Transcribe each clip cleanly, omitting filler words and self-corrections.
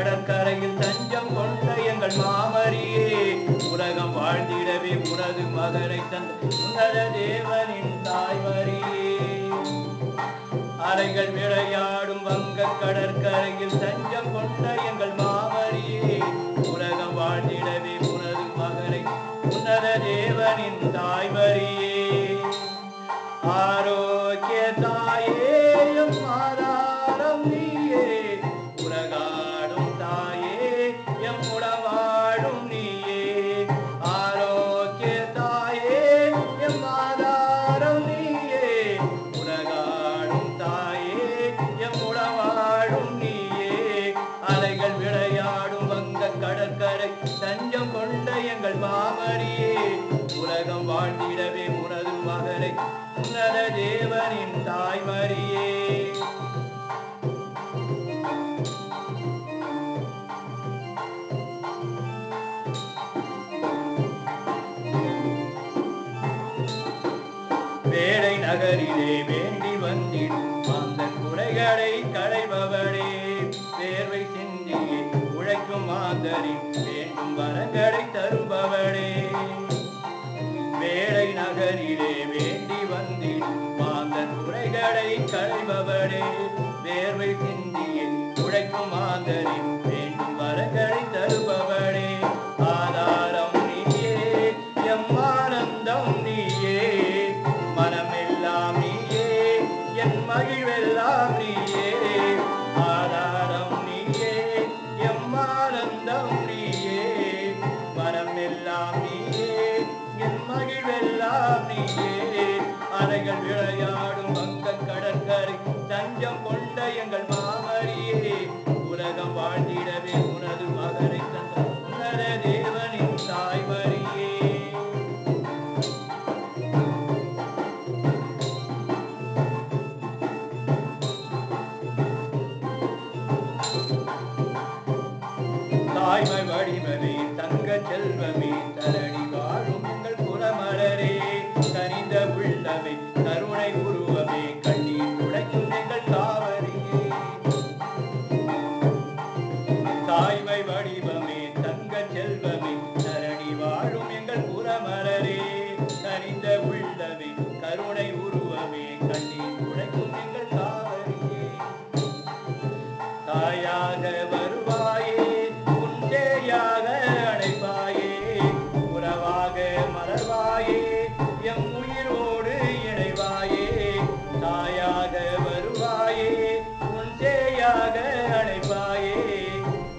கடற்கரையில் தஞ்சம் கொண்ட எங்கள் மாமரியே உலகம் வாழ்ந்திடவே உனது மகனை தந்த உன்னத தேவனின் தாய்மரியே அலைகள் விளையாடும் வங்க கடற்கரையில் தஞ்சம் கொண்ட எங்கள் மாமரியே உலகம் வாழ்ந்திடவே உனது மகனை உன்னத தேவனின் தாய்மரியே ஆரோக்கிய தாயே எம் ஆதாரம் நீயே உலகாடும் தாயே எம் உடவாழும் நீயே ஆரோக்கிய தாயே எம் ஆதாரம் நீயே உலகாடும் தாயே எம் உடவாழும் நீயே அலைகள் விளையாடும் வங்க கடற்கரை தஞ்சம் கொண்ட எங்கள் மாமரியே உலகம் வாழ்ந்திடவே உனது மகனை உன்னத தேவனின் தாய்மரியே வேடை நகரிலே வேண்டி வந்திடும் அந்த குறைகளை களைபவளே வேர்வை சிந்தியே உழைக்கும் மாந்தரின் வேண்டும் வரங்களை தருபவளே வேடை நகரிலே வேண்டி வந்திடும் மாந்தன் குறைகளை களைபவளே வேர்வை சிந்தியே உழைக்கும் மாந்தரின் வேண்டும் வரங்களை தருபவளே ஆதாரம் நீயே எம் ஆனந்தம் நீயே மனமெல்லாம் நீயே என் மகிழ்வெல்லாம் நீயே ஆதாரம் நீயே எம் ஆனந்தம் நீயே மனமெல்லாம் நீயே என் மகிழ்வெல்லாம் நீயே அலைகள் விளையாடும் வங்க கடற்கரை தஞ்சம் கொண்ட எங்கள் மாமரியே உலகம் வாழ்ந்திடவே உனது மகனை தந்த உன்னத தேவனின் தாய்மரியே தாய்மை வடிவமே தங்க செல்வமே தரணி வாழும் எங்கள் குலமலரே கனிந்த உள்ளமே கருணை உருவமே கண்ணீர் துடைக்கும் எங்கள் காவரியே தாய்மை வடிவமே தங்க செல்வமே தரணி வாழும் எங்கள் குலமலரே கனிந்த உள்ளமே கருணை உருவமே கண்ணீர் துடைக்கும் எங்கள் காவரியே தாயாக வருவாயே உன்சேயாக அழைப்பாயே உறவாக மலர்வாயே எம் உயிரோடு இணைவாயே தாயாக வருவாயே உன்சேயாக அழைப்பாயே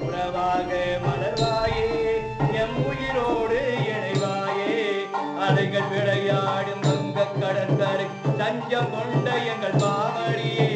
உறவாக மலர்வாயே எம் உயிரோடு இணைவாயே அலைகள் விளையாடும் வங்க கடற்கரை தஞ்சம் கொண்ட எங்கள் மாமரியே